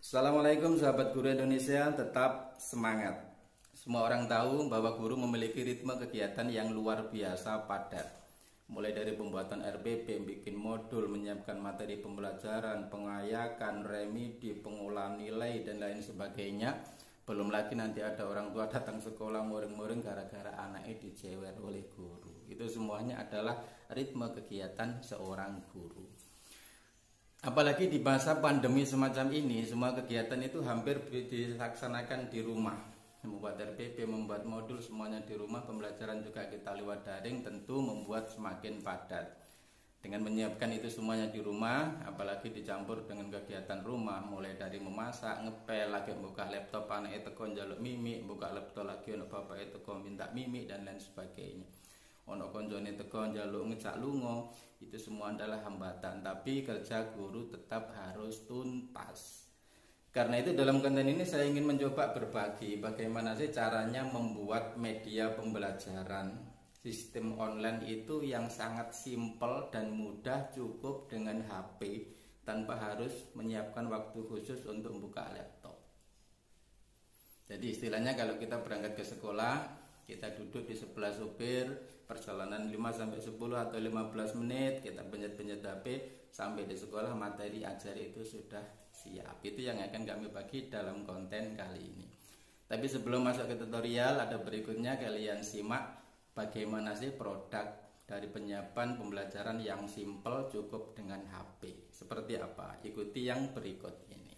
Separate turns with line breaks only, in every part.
Assalamualaikum sahabat guru Indonesia, tetap semangat. Semua orang tahu bahwa guru memiliki ritme kegiatan yang luar biasa padat. Mulai dari pembuatan RPP, bikin modul, menyiapkan materi pembelajaran, pengayakan, remedi, pengolahan nilai, dan lain sebagainya. Belum lagi nanti ada orang tua datang sekolah muring-muring gara-gara anaknya dijewer oleh guru. Itu semuanya adalah ritme kegiatan seorang guru. Apalagi di masa pandemi semacam ini, semua kegiatan itu hampir dilaksanakan di rumah. Membuat RPP, membuat modul, semuanya di rumah. Pembelajaran juga kita lewat daring, tentu membuat semakin padat. Dengan menyiapkan itu semuanya di rumah, apalagi dicampur dengan kegiatan rumah, mulai dari memasak, ngepel, lagi buka laptop, anak itu njaluk mimik, buka laptop lagi untuk bapak itu minta mimik, dan lain sebagainya. Ono konjone teko njaluk ngejak lunga, itu semua adalah hambatan, tapi kerja guru tetap harus tuntas. Karena itu dalam konten ini saya ingin mencoba berbagi bagaimana sih caranya membuat media pembelajaran sistem online itu yang sangat simpel dan mudah, cukup dengan HP tanpa harus menyiapkan waktu khusus untuk buka laptop. Jadi istilahnya kalau kita berangkat ke sekolah, kita duduk di sebelah supir, perjalanan 5-10 atau 15 menit, kita pencet-pencet HP, sampai di sekolah materi ajar itu sudah siap. Itu yang akan kami bagi dalam konten kali ini. Tapi sebelum masuk ke tutorial, ada berikutnya kalian simak bagaimana sih produk dari penyiapan pembelajaran yang simple cukup dengan HP. Seperti apa? Ikuti yang berikut ini.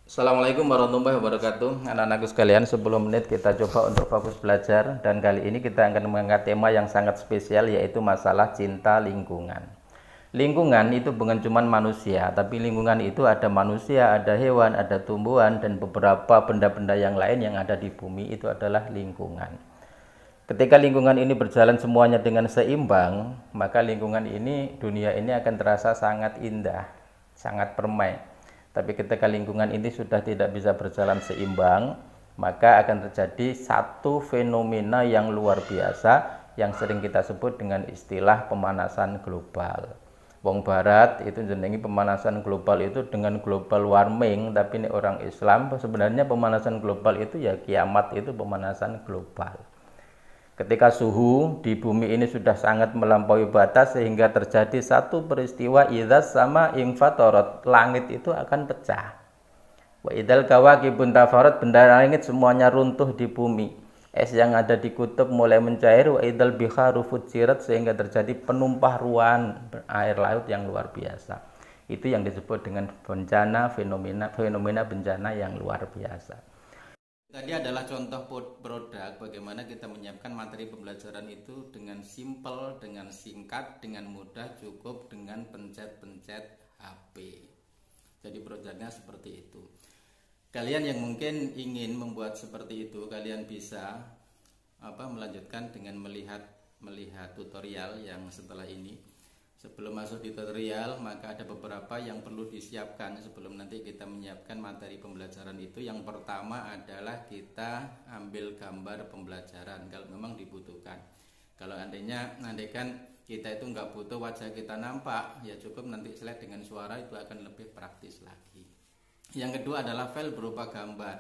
Assalamualaikum warahmatullahi wabarakatuh. Anak-anakku sekalian, 10 menit kita coba untuk fokus belajar. Dan kali ini kita akan mengangkat tema yang sangat spesial, yaitu masalah cinta lingkungan. Lingkungan itu bukan cuma manusia, tapi lingkungan itu ada manusia, ada hewan, ada tumbuhan, dan beberapa benda-benda yang lain yang ada di bumi. Itu adalah lingkungan. Ketika lingkungan ini berjalan semuanya dengan seimbang, maka lingkungan ini, dunia ini akan terasa sangat indah, sangat permai. Tapi ketika lingkungan ini sudah tidak bisa berjalan seimbang, maka akan terjadi satu fenomena yang luar biasa yang sering kita sebut dengan istilah pemanasan global. Wong Barat itu jenengi pemanasan global itu dengan global warming, tapi ini orang Islam sebenarnya pemanasan global itu ya kiamat, itu pemanasan global. Ketika suhu di bumi ini sudah sangat melampaui batas sehingga terjadi satu peristiwa idzas sama infatorat, langit itu akan pecah. Wa idzal kawakibun tafarat, benda langit semuanya runtuh di bumi. Es yang ada di kutub mulai mencair, wa idzal biharu fujirat, sehingga terjadi penumpah ruan air laut yang luar biasa. Itu yang disebut dengan bencana, fenomena bencana yang luar biasa. Tadi adalah contoh produk bagaimana kita menyiapkan materi pembelajaran itu dengan simple, dengan singkat, dengan mudah, cukup dengan pencet-pencet HP. Jadi produknya seperti itu. Kalian yang mungkin ingin membuat seperti itu, kalian bisa melanjutkan dengan melihat tutorial yang setelah ini. Sebelum masuk di tutorial, maka ada beberapa yang perlu disiapkan sebelum nanti kita menyiapkan materi pembelajaran itu. Yang pertama adalah kita ambil gambar pembelajaran kalau memang dibutuhkan. Kalau andaikan kita itu nggak butuh wajah kita nampak, ya cukup nanti slide dengan suara, itu akan lebih praktis lagi. Yang kedua adalah file berupa gambar.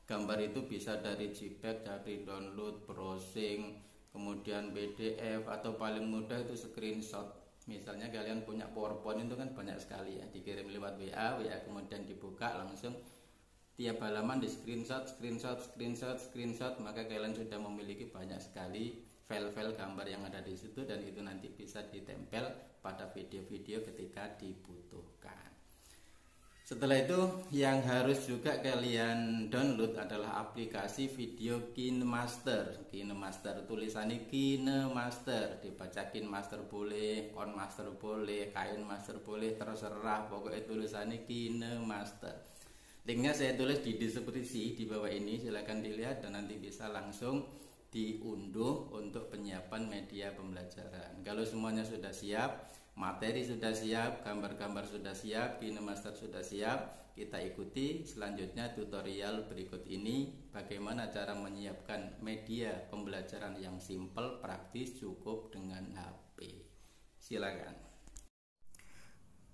Gambar itu bisa dari JPEG, dari download, browsing, kemudian PDF, atau paling mudah itu screenshot. Misalnya kalian punya PowerPoint itu kan banyak sekali ya, dikirim lewat WA kemudian dibuka langsung tiap halaman di screenshot, maka kalian sudah memiliki banyak sekali file-file gambar yang ada di situ, dan itu nanti bisa ditempel pada video-video ketika dibutuhkan. Setelah itu yang harus juga kalian download adalah aplikasi video KineMaster. KineMaster tulisannya KineMaster, dibaca KineMaster boleh, KonMaster boleh, KainMaster boleh, terserah, pokoknya tulisannya KineMaster. Linknya saya tulis di deskripsi di bawah ini, silahkan dilihat dan nanti bisa langsung diunduh untuk penyiapan persiapan media pembelajaran. Kalau semuanya sudah siap, materi sudah siap, gambar-gambar sudah siap, KineMaster sudah siap, kita ikuti selanjutnya tutorial berikut ini bagaimana cara menyiapkan media pembelajaran yang simple, praktis, cukup dengan HP. Silakan.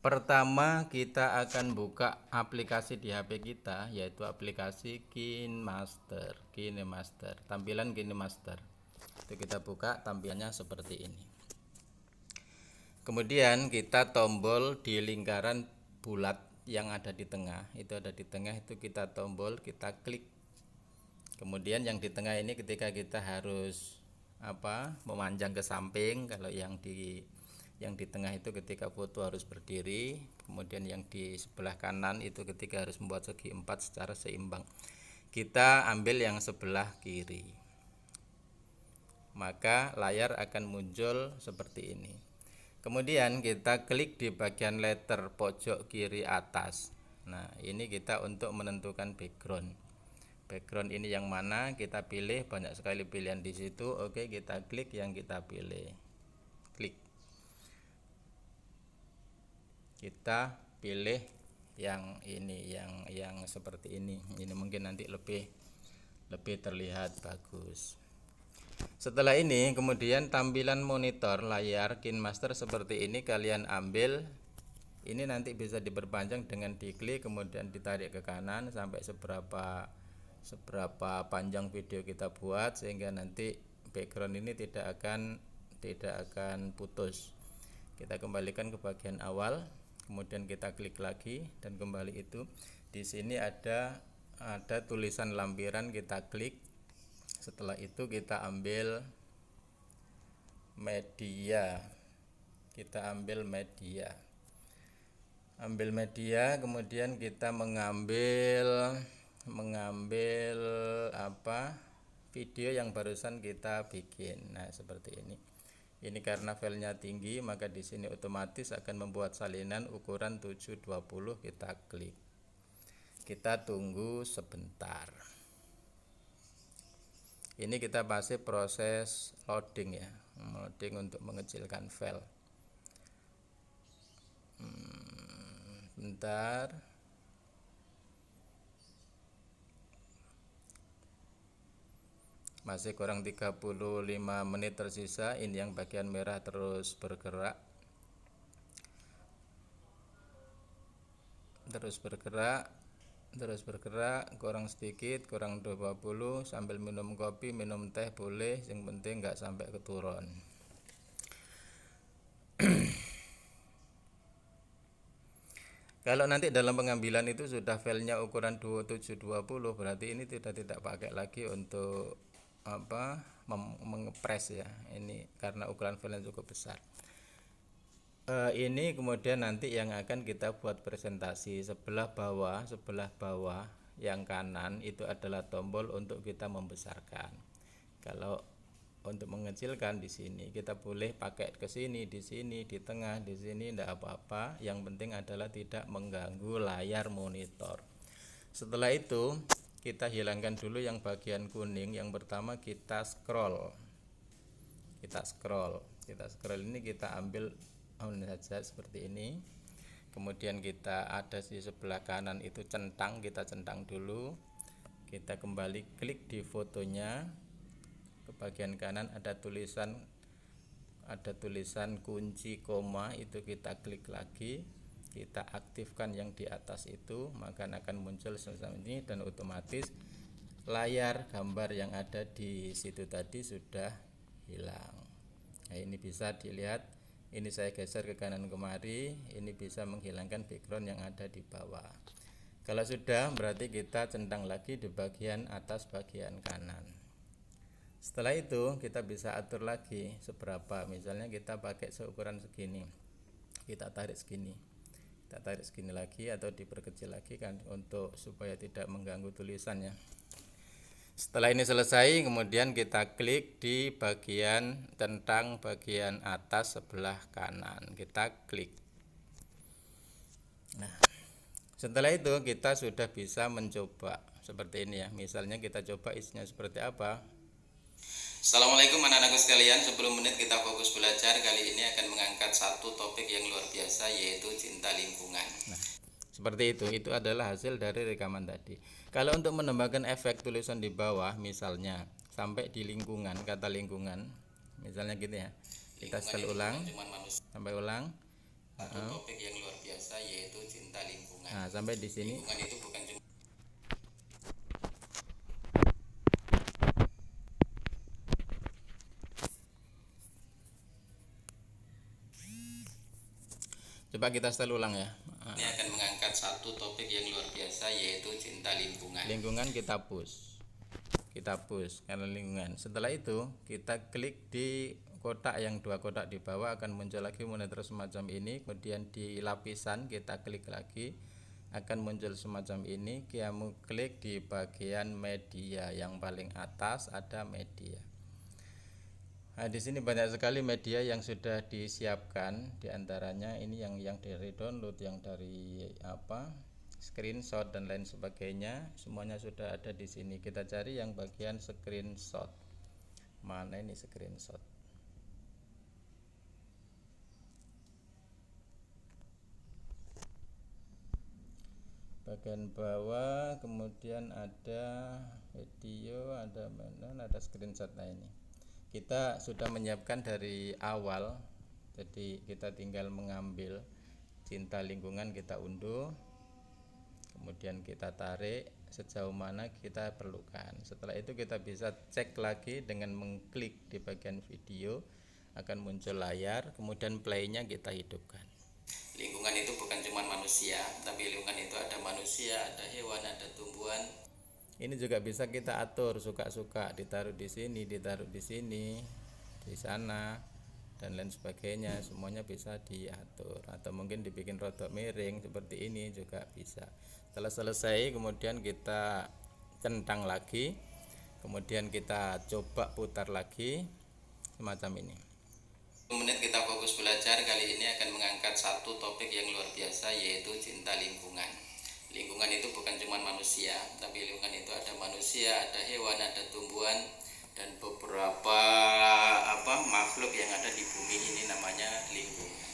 Pertama kita akan buka aplikasi di HP kita, yaitu aplikasi KineMaster. Tampilan KineMaster itu kita buka, tampilannya seperti ini. Kemudian kita tombol di lingkaran bulat yang ada di tengah, itu kita tombol, kita klik. Kemudian yang di tengah ini ketika kita harus memanjang ke samping, kalau yang di tengah itu ketika foto harus berdiri, kemudian yang di sebelah kanan itu ketika harus membuat segi 4 secara seimbang. Kita ambil yang sebelah kiri, maka layar akan muncul seperti ini. Kemudian kita klik di bagian letter pojok kiri atas. Nah, ini kita untuk menentukan background. Background ini yang mana kita pilih, banyak sekali pilihan di situ. Oke, kita klik yang kita pilih. Klik. Kita pilih yang ini, yang seperti ini. Ini mungkin nanti lebih terlihat bagus. Setelah ini kemudian tampilan monitor layar KineMaster seperti ini kalian ambil. Ini nanti bisa diperpanjang dengan diklik kemudian ditarik ke kanan sampai seberapa panjang video kita buat, sehingga nanti background ini tidak akan putus. Kita kembalikan ke bagian awal, kemudian kita klik lagi dan kembali. Itu di sini ada tulisan lampiran, kita klik. Setelah itu kita ambil media, kemudian kita mengambil video yang barusan kita bikin. Nah, seperti ini. Ini karena filenya tinggi, maka di sini otomatis akan membuat salinan ukuran 720. Kita klik. Kita tunggu sebentar. Ini kita masih proses loading ya, loading untuk mengecilkan file. Bentar. Masih kurang 35 menit tersisa. Ini yang bagian merah terus bergerak, kurang sedikit, kurang 20. Sambil minum kopi, minum teh boleh, yang penting nggak sampai keturun. Kalau nanti dalam pengambilan itu sudah filenya ukuran 2720, berarti ini tidak pakai lagi untuk mengepres ya. Ini karena ukuran filenya cukup besar. Ini kemudian nanti yang akan kita buat presentasi. Sebelah bawah yang kanan itu adalah tombol untuk kita membesarkan. Kalau untuk mengecilkan di sini kita boleh pakai ke sini, di sini, di tengah, di sini, tidak apa-apa. Yang penting adalah tidak mengganggu layar monitor. Setelah itu kita hilangkan dulu yang bagian kuning. Yang pertama kita scroll ini, kita ambil saja seperti ini. Kemudian kita ada di sebelah kanan itu centang, kita centang dulu. Kita kembali klik di fotonya. Ke bagian kanan ada tulisan kunci koma, itu kita klik lagi. Kita aktifkan yang di atas itu, maka akan muncul seperti ini dan otomatis layar gambar yang ada di situ tadi sudah hilang. Nah, ini bisa dilihat, ini saya geser ke kanan kemari, ini bisa menghilangkan background yang ada di bawah. Kalau sudah, berarti kita centang lagi di bagian atas bagian kanan. Setelah itu kita bisa atur lagi seberapa, misalnya kita pakai seukuran segini, kita tarik segini lagi atau diperkecil lagi kan, untuk supaya tidak mengganggu tulisannya. Setelah ini selesai, kemudian kita klik di bagian centang bagian atas sebelah kanan, kita klik. Nah, setelah itu kita sudah bisa mencoba seperti ini ya. Misalnya kita coba isinya seperti apa. Assalamualaikum anak-anakku sekalian, 10 menit kita fokus belajar. Kali ini akan mengangkat satu topik yang luar biasa, yaitu cinta lingkungan. Nah, seperti itu adalah hasil dari rekaman tadi. Kalau untuk menambahkan efek tulisan di bawah, misalnya sampai di lingkungan, kata lingkungan, misalnya gitu ya. Kita sekali ulang, sampai ulang. Satu topik yang luar biasa, yaitu cinta lingkungan. Nah, sampai di sini. Lingkungan itu bukan cuma Coba kita setel ulang ya. Ini akan mengangkat satu topik yang luar biasa, yaitu cinta lingkungan. Lingkungan kita push. Kita push karena lingkungan. Setelah itu kita klik di kotak yang 2 kotak di bawah, akan muncul lagi monitor semacam ini. Kemudian di lapisan kita klik lagi, akan muncul semacam ini. Kamu klik di bagian media yang paling atas, ada media. Nah, di sini banyak sekali media yang sudah disiapkan, diantaranya ini yang dari download, yang dari screenshot dan lain sebagainya, semuanya sudah ada di sini. Kita cari yang bagian screenshot. Mana ini screenshot? Bagian bawah, kemudian ada video, ada mana, ada screenshot. Nah, ini kita sudah menyiapkan dari awal, jadi kita tinggal mengambil cinta lingkungan, kita unduh, kemudian kita tarik sejauh mana kita perlukan. Setelah itu kita bisa cek lagi dengan mengklik di bagian video, akan muncul layar, kemudian playnya kita hidupkan. Lingkungan itu bukan cuma manusia, tapi lingkungan itu ada manusia, ada hewan, ada tumbuhan. Ini juga bisa kita atur suka-suka, ditaruh di sini, ditaruh di sini, di sana, dan lain sebagainya. Semuanya bisa diatur, atau mungkin dibikin rodok miring seperti ini juga bisa. Setelah selesai, kemudian kita centang lagi, kemudian kita coba putar lagi semacam ini. Menit kita fokus belajar. Kali ini akan mengangkat satu topik yang luar biasa, yaitu cinta lingkungan. Lingkungan itu bukan cuma manusia, tapi lingkungan itu ada manusia, ada hewan, ada tumbuhan, dan beberapa makhluk yang ada di bumi ini, namanya lingkungan.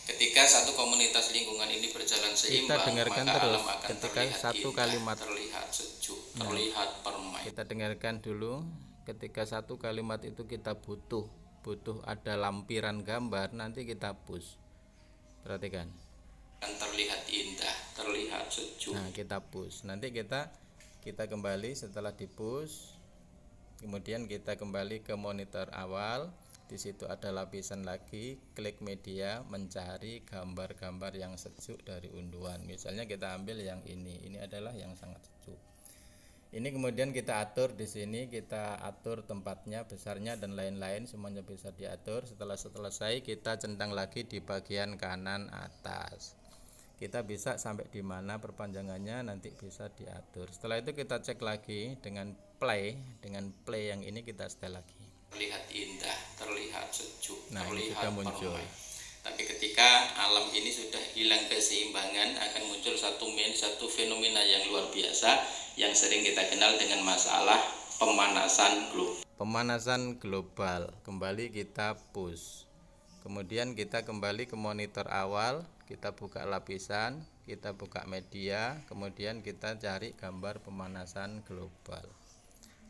Ketika satu komunitas lingkungan ini berjalan seimbang, kita dengarkan maka terus alam akan ketika terlihat satu indah, kalimat terlihat sejuk, terlihat permai. Kita dengarkan dulu. Ketika satu kalimat itu kita butuh ada lampiran gambar, nanti kita push. Perhatikan. Terlihat indah, terlihat sejuk. Nah, kita push. Nanti kita kembali setelah di push. Kemudian kita kembali ke monitor awal. Di situ ada lapisan lagi, klik media, mencari gambar-gambar yang sejuk dari unduhan. Misalnya kita ambil yang ini. Ini adalah yang sangat sejuk. Ini kemudian kita atur di sini, kita atur tempatnya, besarnya dan lain-lain, semuanya bisa diatur. Setelah selesai kita centang lagi di bagian kanan atas. Kita bisa sampai di mana perpanjangannya nanti bisa diatur. Setelah itu kita cek lagi dengan play yang ini kita setel lagi. Terlihat indah, terlihat sejuk, nah, terlihat sudah muncul. Tapi ketika alam ini sudah hilang keseimbangan, akan muncul satu fenomena yang luar biasa yang sering kita kenal dengan masalah pemanasan global. Pemanasan global. Kembali kita push. Kemudian kita kembali ke monitor awal, kita buka lapisan, kita buka media, kemudian kita cari gambar pemanasan global.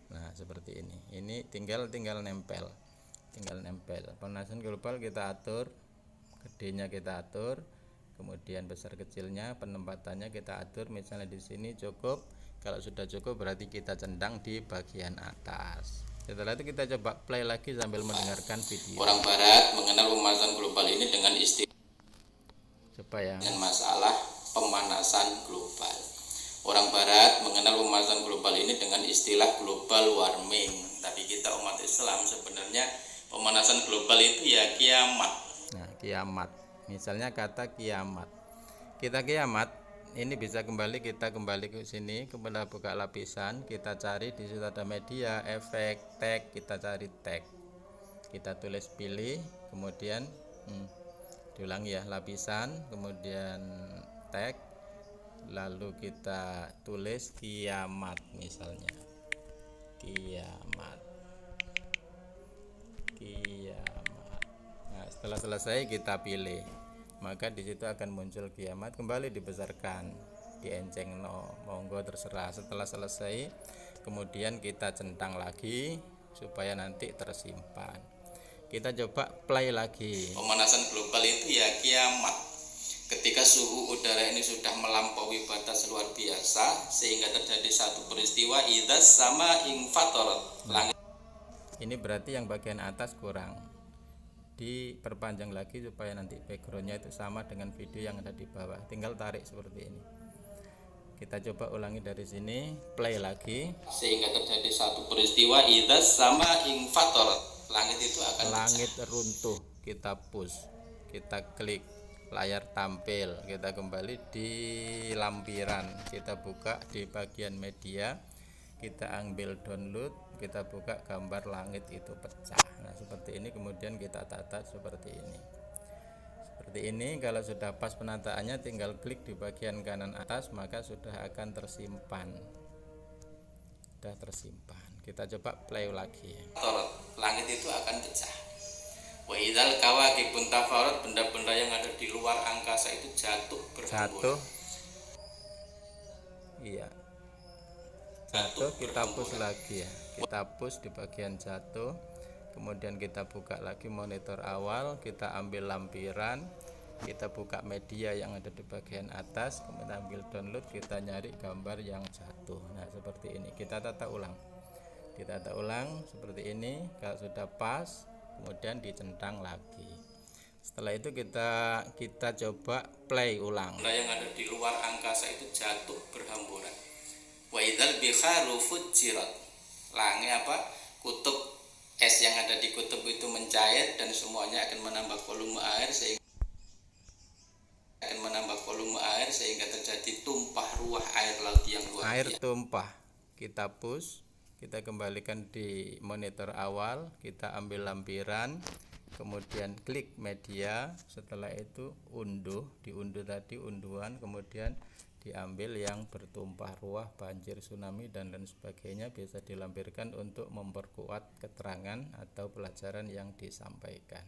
Nah, seperti ini. Ini tinggal nempel. Pemanasan global kita atur, gedenya kita atur, kemudian besar kecilnya, penempatannya kita atur. Misalnya di sini cukup. Kalau sudah cukup berarti kita centang di bagian atas. Setelah itu kita coba play lagi sambil mendengarkan video. Orang Barat mengenal pemanasan global ini dengan istilah dengan masalah pemanasan global. Orang Barat mengenal pemanasan global ini dengan istilah global warming. Tapi kita umat Islam sebenarnya pemanasan global itu ya kiamat. Nah, kiamat. Misalnya kata kiamat. Kita kiamat. Ini bisa kita kembali ke sini, kemudian buka lapisan, kita cari di situ ada media, efek, tag, kita cari tag, kita tulis pilih, kemudian diulangi ya, lapisan, kemudian tag, lalu kita tulis kiamat misalnya, kiamat. Setelah selesai kita pilih, maka di situ akan muncul kiamat, kembali dibesarkan, dienceng monggo terserah. Setelah selesai kemudian kita centang lagi supaya nanti tersimpan. Kita coba play lagi. Pemanasan global itu ya kiamat. Ketika suhu udara ini sudah melampaui batas luar biasa sehingga terjadi satu peristiwa idzas sama infatorat. Ini berarti yang bagian atas kurang. Diperpanjang lagi supaya nanti backgroundnya itu sama dengan video yang ada di bawah, tinggal tarik seperti ini. Kita coba ulangi dari sini, play lagi. Sehingga terjadi satu peristiwa idzas sama infatorat. Langit itu akan langit runtuh. Kita push, kita klik, layar tampil, kita kembali di lampiran, kita buka di bagian media, kita ambil download, kita buka gambar langit itu pecah. Nah seperti ini, kemudian kita tata seperti ini. Seperti ini, kalau sudah pas penataannya tinggal klik di bagian kanan atas, maka sudah akan tersimpan. Sudah tersimpan. Kita coba play lagi. Langit itu akan pecah. Wa idzal kawakibun tafarat, benda-benda yang ada di luar angkasa itu jatuh berhamburan. Iya. Jatuh, kita push lagi ya. Kita push di bagian jatuh. Kemudian kita buka lagi monitor awal, kita ambil lampiran, kita buka media yang ada di bagian atas, kemudian ambil download, kita nyari gambar yang jatuh. Nah seperti ini, kita tata ulang. Ditata ulang seperti ini. Kalau sudah pas, kemudian dicentang lagi. Setelah itu kita coba play ulang. Yang ada di luar angkasa itu jatuh berhamburan. Wa idzal biharu fujirat. Langit kutub es yang ada di kutub itu mencair dan semuanya akan menambah volume air sehingga terjadi tumpah ruah air laut yang luar biasa. Air tumpah. Kita push, kita kembalikan di monitor awal, kita ambil lampiran, kemudian klik media, setelah itu diunduh tadi unduhan, kemudian diambil yang bertumpah ruah, banjir, tsunami dan lain sebagainya, bisa dilampirkan untuk memperkuat keterangan atau pelajaran yang disampaikan.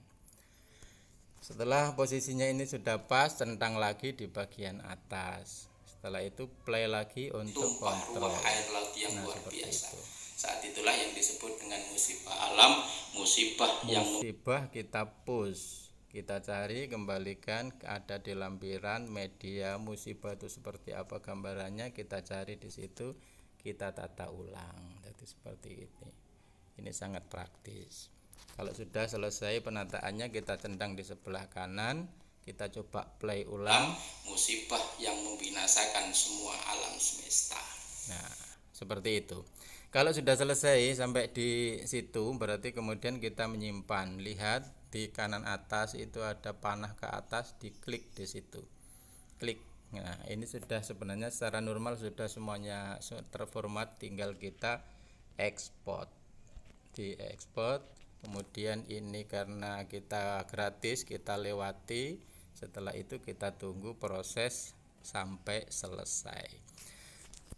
Setelah posisinya ini sudah pas, centang lagi di bagian atas. Setelah itu play lagi untuk kontrol. Air laut yang luar biasa. Saat itulah yang disebut dengan musibah alam, musibah kita push. Kita cari, kembalikan, ada di lampiran media musibah itu seperti apa gambarannya, kita cari di situ, kita tata ulang. Jadi seperti ini. Ini sangat praktis. Kalau sudah selesai penataannya, kita centang di sebelah kanan, kita coba play ulang. Musibah yang membinasakan semua alam semesta. Nah, seperti itu. Kalau sudah selesai sampai di situ, berarti kemudian kita menyimpan. Lihat di kanan atas itu ada panah ke atas, diklik di situ, klik. Nah ini sudah sebenarnya secara normal sudah semuanya terformat, tinggal kita ekspor, di ekspor. Kemudian ini karena kita gratis, kita lewati. Setelah itu kita tunggu proses sampai selesai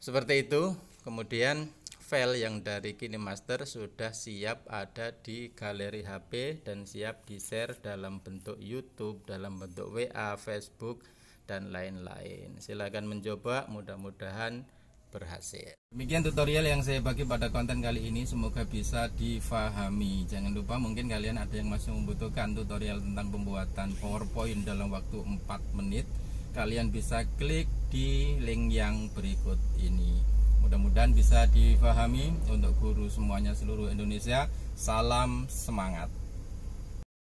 seperti itu. Kemudian file yang dari KineMaster sudah siap ada di galeri HP dan siap di-share dalam bentuk YouTube, dalam bentuk WA, Facebook, dan lain-lain. Silakan mencoba, mudah-mudahan berhasil. Demikian tutorial yang saya bagi pada konten kali ini, semoga bisa difahami. Jangan lupa, mungkin kalian ada yang masih membutuhkan tutorial tentang pembuatan PowerPoint dalam waktu 4 menit. Kalian bisa klik di link yang berikut ini. Mudah-mudahan bisa difahami. Untuk guru semuanya seluruh Indonesia, salam semangat.